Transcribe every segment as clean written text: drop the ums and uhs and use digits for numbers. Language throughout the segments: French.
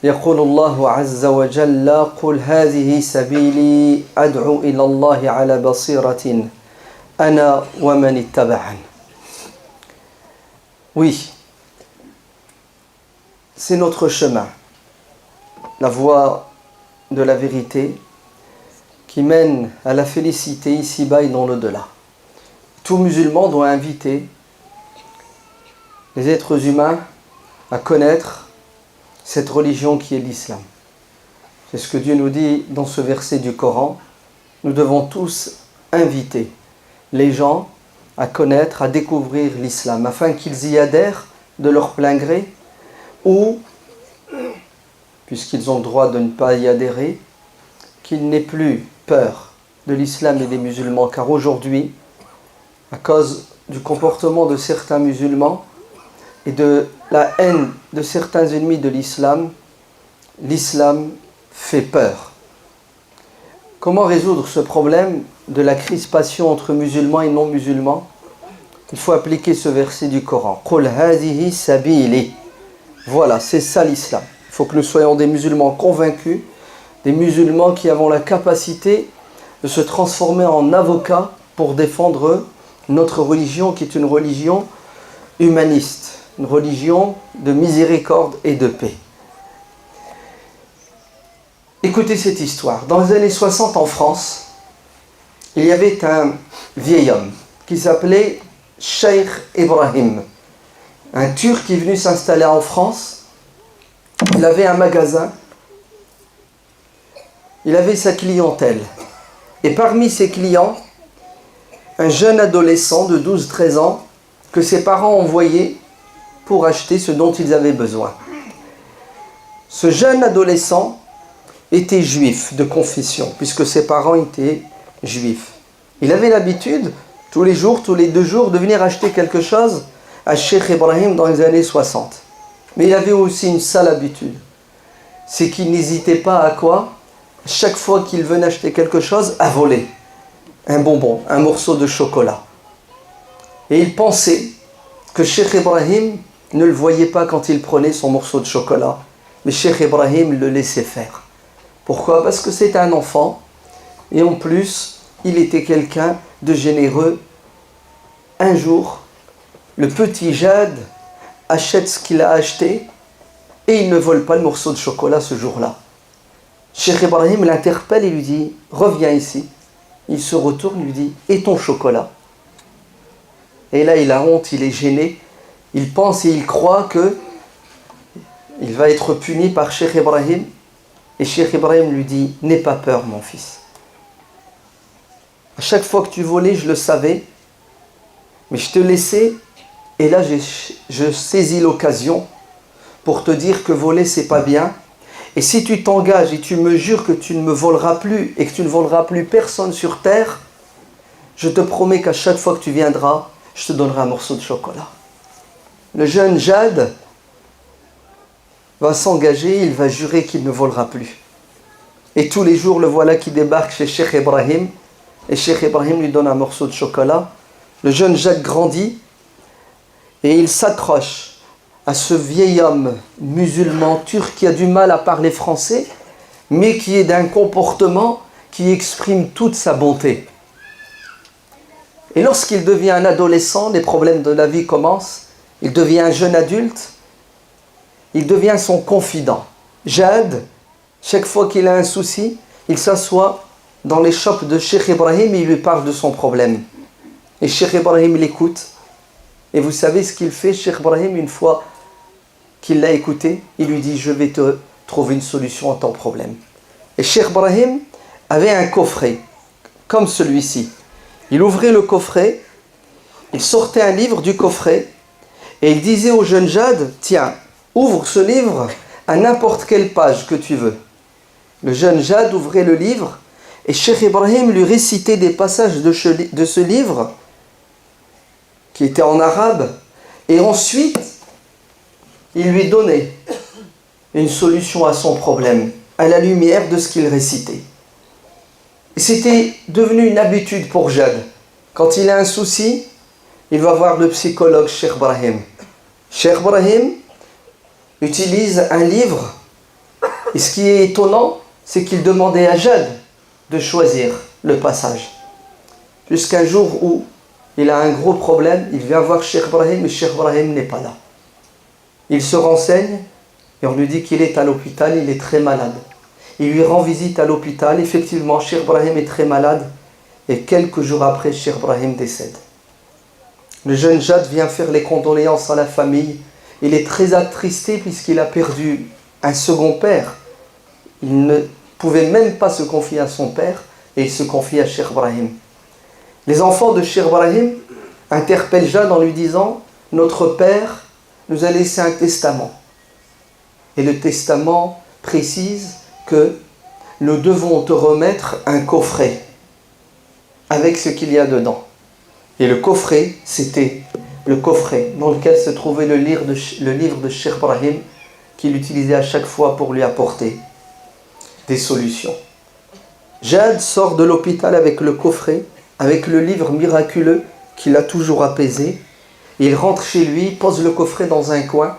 يقول الله عز وجل قل هذه سبيلي أدعو إلى الله على بصيرة أنا ومن اتبعني. Oui, c'est notre chemin, la voie de la vérité qui mène à la félicité ici-bas et dans l'au-delà. Tout musulman doit inviter les êtres humains à connaître cette religion qui est l'islam. C'est ce que Dieu nous dit dans ce verset du Coran. Nous devons tous inviter les gens à connaître, à découvrir l'islam, afin qu'ils y adhèrent de leur plein gré, ou, puisqu'ils ont le droit de ne pas y adhérer, qu'ils n'aient plus peur de l'islam et des musulmans, car aujourd'hui, à cause du comportement de certains musulmans et de la haine de certains ennemis de l'islam, l'islam fait peur. Comment résoudre ce problème de la crispation entre musulmans et non-musulmans? Il faut appliquer ce verset du Coran. Qul hadihi sabili. Voilà, c'est ça l'islam. Il faut que nous soyons des musulmans convaincus, des musulmans qui avons la capacité de se transformer en avocats pour défendre notre religion, qui est une religion humaniste, une religion de miséricorde et de paix. Écoutez cette histoire. Dans les années 60 en France, il y avait un vieil homme qui s'appelait Cheikh Ibrahim, un Turc qui est venu s'installer en France. Il avait un magasin, il avait sa clientèle. Et parmi ses clients, un jeune adolescent de 12-13 ans que ses parents envoyaient pour acheter ce dont ils avaient besoin. Ce jeune adolescent était juif de confession, puisque ses parents étaient juifs. Il avait l'habitude, tous les jours, tous les 2 jours, de venir acheter quelque chose à Cheikh Ibrahim dans les années 60. Mais il avait aussi une sale habitude. C'est qu'il n'hésitait pas à quoi? Chaque fois qu'il venait acheter quelque chose, à voler un bonbon, un morceau de chocolat. Et il pensait que Cheikh Ibrahim ne le voyait pas quand il prenait son morceau de chocolat. Mais Cheikh Ibrahim le laissait faire. Pourquoi? Parce que c'était un enfant. Et en plus, il était quelqu'un de généreux. Un jour, le petit Jad achète ce qu'il a acheté et il ne vole pas le morceau de chocolat ce jour-là. Cheikh Ibrahim l'interpelle et lui dit « Reviens ici ». Il se retourne et lui dit « Et ton chocolat ?» Et là, il a honte, il est gêné. Il pense et il croit que il va être puni par Cheikh Ibrahim. Et Cheikh Ibrahim lui dit « N'aie pas peur, mon fils. À chaque fois que tu volais, je le savais. Mais je te laissais. Et là, je saisis l'occasion pour te dire que voler, c'est pas bien. Et si tu t'engages et tu me jures que tu ne me voleras plus et que tu ne voleras plus personne sur terre, je te promets qu'à chaque fois que tu viendras, je te donnerai un morceau de chocolat. » Le jeune Jad va s'engager, il va jurer qu'il ne volera plus. Et tous les jours, le voilà qui débarque chez Cheikh Ibrahim. Et Cheikh Ibrahim lui donne un morceau de chocolat. Le jeune Jad grandit et il s'accroche à ce vieil homme musulman turc qui a du mal à parler français, mais qui est d'un comportement qui exprime toute sa bonté. Et lorsqu'il devient un adolescent, les problèmes de la vie commencent. Il devient un jeune adulte. Il devient son confident. Jad, chaque fois qu'il a un souci, il s'assoit dans les shops de Cheikh Ibrahim et il lui parle de son problème. Et Cheikh Ibrahim l'écoute. Et vous savez ce qu'il fait, Cheikh Ibrahim, une fois qu'il l'a écouté, il lui dit « Je vais te trouver une solution à ton problème. » Et Cheikh Ibrahim avait un coffret, comme celui-ci. Il ouvrait le coffret, il sortait un livre du coffret, et il disait au jeune Jad « Tiens, ouvre ce livre à n'importe quelle page que tu veux. » Le jeune Jad ouvrait le livre, et Cheikh Ibrahim lui récitait des passages de ce livre, qui était en arabe, et ensuite, il lui donnait une solution à son problème, à la lumière de ce qu'il récitait. Et c'était devenu une habitude pour Jad. Quand il a un souci, il va voir le psychologue Cheikh Ibrahim. Cheikh Ibrahim utilise un livre Et ce qui est étonnant, c'est qu'il demandait à Jad de choisir le passage. Jusqu'un jour où il a un gros problème, il vient voir Cheikh Ibrahim, mais Cheikh Ibrahim n'est pas là. Il se renseigne et on lui dit qu'il est à l'hôpital, il est très malade. Il lui rend visite à l'hôpital, effectivement Cheikh Ibrahim est très malade et quelques jours après, Cheikh Ibrahim décède. Le jeune Jad vient faire les condoléances à la famille. Il est très attristé puisqu'il a perdu un second père. Il ne pouvait même pas se confier à son père et il se confie à Cheikh Ibrahim. Les enfants de Cheikh Ibrahim interpellent Jad en lui disant « Notre père nous a laissé un testament. » Et le testament précise que nous devons te remettre un coffret avec ce qu'il y a dedans. Et le coffret, c'était le coffret dans lequel se trouvait le livre de Cheikh Ibrahim qu'il utilisait à chaque fois pour lui apporter des solutions. Jad sort de l'hôpital avec le coffret, avec le livre miraculeux qui l'a toujours apaisé. Il rentre chez lui, pose le coffret dans un coin.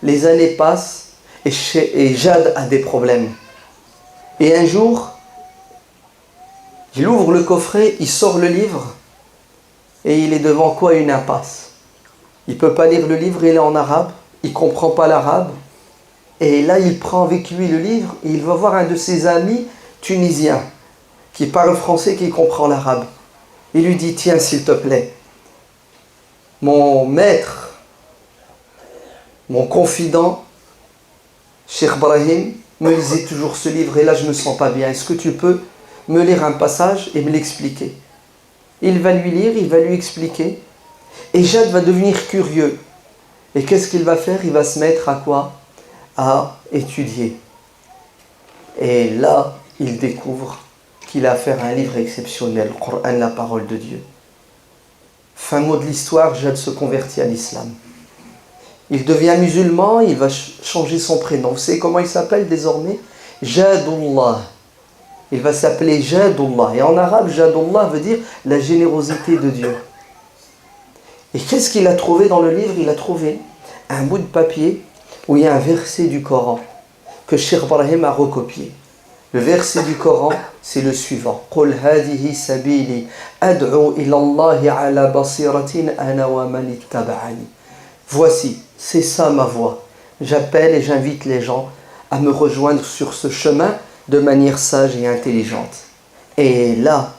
Les années passent et Jad a des problèmes. Et un jour, il ouvre le coffret, il sort le livre et il est devant quoi? Une impasse. Il ne peut pas lire le livre, il est en arabe, il ne comprend pas l'arabe. Et là, il prend avec lui le livre et il va voir un de ses amis tunisiens qui parle français, qui comprend l'arabe. Il lui dit « Tiens, s'il te plaît, mon maître, mon confident, Cheikh Ibrahim, me lisait toujours ce livre et là, je ne me sens pas bien. Est-ce que tu peux me lire un passage et me l'expliquer ?» Il va lui lire, il va lui expliquer. Et Jad va devenir curieux. Et qu'est-ce qu'il va faire? Il va se mettre à quoi? À étudier. Et là, il découvre qu'il a affaire à un livre exceptionnel, le Coran, la parole de Dieu. Fin mot de l'histoire, Jad se convertit à l'islam. Il devient musulman, il va changer son prénom. Vous savez comment il s'appelle désormais? Jadullah. Il va s'appeler Jadullah. Et en arabe, Jadullah veut dire la générosité de Dieu. Et qu'est-ce qu'il a trouvé dans le livre? Il a trouvé un bout de papier où il y a un verset du Coran que Cheikh Ibrahim a recopié. Le verset du Coran, c'est le suivant. قُلْ هَذِهِ سَبِيلِي أَدْعُو إِلَى اللَّهِ عَلَى بَصِيرَةٍ أَنَا وَمَنِ اتَّبَعَنِي. Voici, c'est ça ma voix. J'appelle et j'invite les gens à me rejoindre sur ce chemin de manière sage et intelligente. Et là,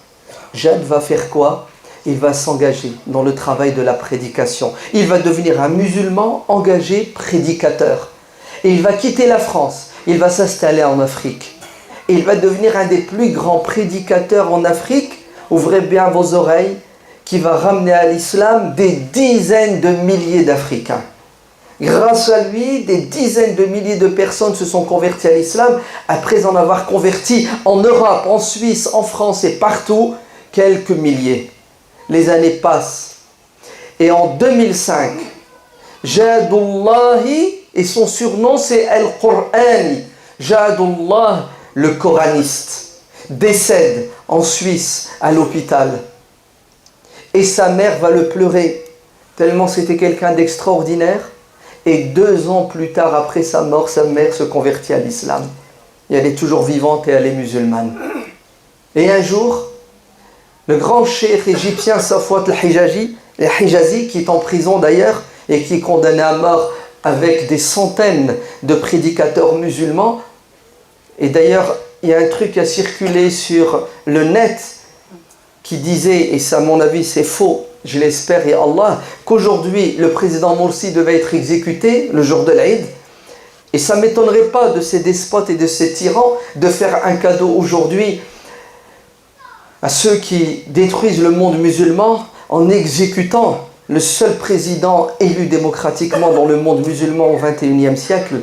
Jad va faire quoi? Il va s'engager dans le travail de la prédication. Il va devenir un musulman engagé prédicateur. Et il va quitter la France. Il va s'installer en Afrique. Et il va devenir un des plus grands prédicateurs en Afrique. Ouvrez bien vos oreilles. Qui va ramener à l'islam des dizaines de milliers d'Africains. Grâce à lui, des dizaines de milliers de personnes se sont converties à l'islam. Après en avoir converti en Europe, en Suisse, en France et partout, quelques milliers. Les années passent. Et en 2005, Jadullahi, et son surnom c'est Al-Qur'ani, Jadullah, le coraniste, décède en Suisse à l'hôpital. Et sa mère va le pleurer, tellement c'était quelqu'un d'extraordinaire. Et 2 ans plus tard, après sa mort, sa mère se convertit à l'islam. Et elle est toujours vivante et elle est musulmane. Et un jour, le grand cheikh égyptien Safwat al-Hijazi, qui est en prison d'ailleurs, et qui est condamné à mort avec des centaines de prédicateurs musulmans. Et d'ailleurs, il y a un truc qui a circulé sur le net, qui disait, et ça à mon avis c'est faux, je l'espère et Allah, qu'aujourd'hui le président Morsi devait être exécuté le jour de l'Aïd. Et ça ne m'étonnerait pas de ces despotes et de ces tyrans de faire un cadeau aujourd'hui à ceux qui détruisent le monde musulman en exécutant le seul président élu démocratiquement dans le monde musulman au XXIe siècle.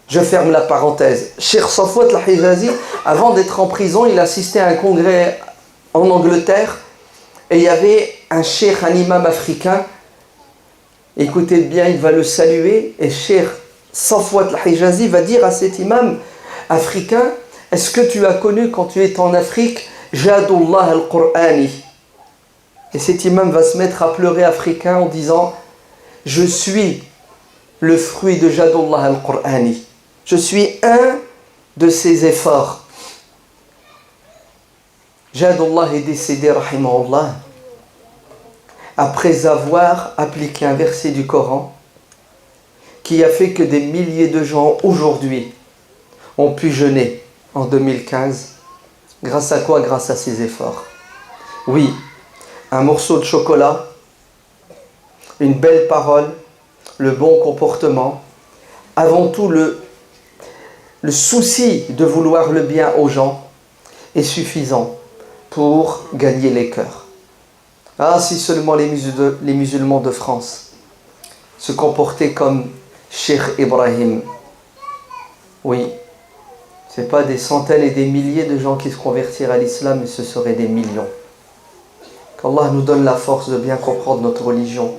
Je ferme la parenthèse. Cheikh Safwat al-Hijazi, avant d'être en prison, il assistait à un congrès en Angleterre, et il y avait un cheikh, un imam africain. Écoutez bien, il va le saluer, et Cheikh Safwat al-Hijazi va dire à cet imam africain: est-ce que tu as connu quand tu étais en Afrique Jadullah al-Qur'ani? Et cet imam va se mettre à pleurer africain en disant: je suis le fruit de Jadullah al-Qur'ani. Je suis un de ses efforts. Jadullah est décédé, rahimahullah, après avoir appliqué un verset du Coran qui a fait que des milliers de gens aujourd'hui ont pu jeûner en 2015. Grâce à quoi? Grâce à ses efforts. Oui, un morceau de chocolat, une belle parole, le bon comportement, avant tout le souci de vouloir le bien aux gens est suffisant pour gagner les cœurs. Ah, si seulement les musulmans de France se comportaient comme Cheikh Ibrahim. Oui, ce n'est pas des centaines et des milliers de gens qui se convertiraient à l'islam, mais ce seraient des millions. Qu'Allah nous donne la force de bien comprendre notre religion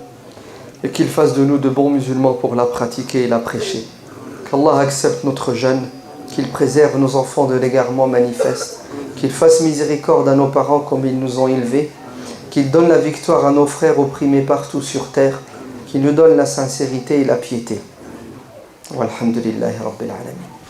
et qu'il fasse de nous de bons musulmans pour la pratiquer et la prêcher. Qu'Allah accepte notre jeûne, qu'il préserve nos enfants de l'égarement manifeste, qu'il fasse miséricorde à nos parents comme ils nous ont élevés, qu'il donne la victoire à nos frères opprimés partout sur terre, qu'il nous donne la sincérité et la piété. Walhamdulillahi Rabbil Alamin.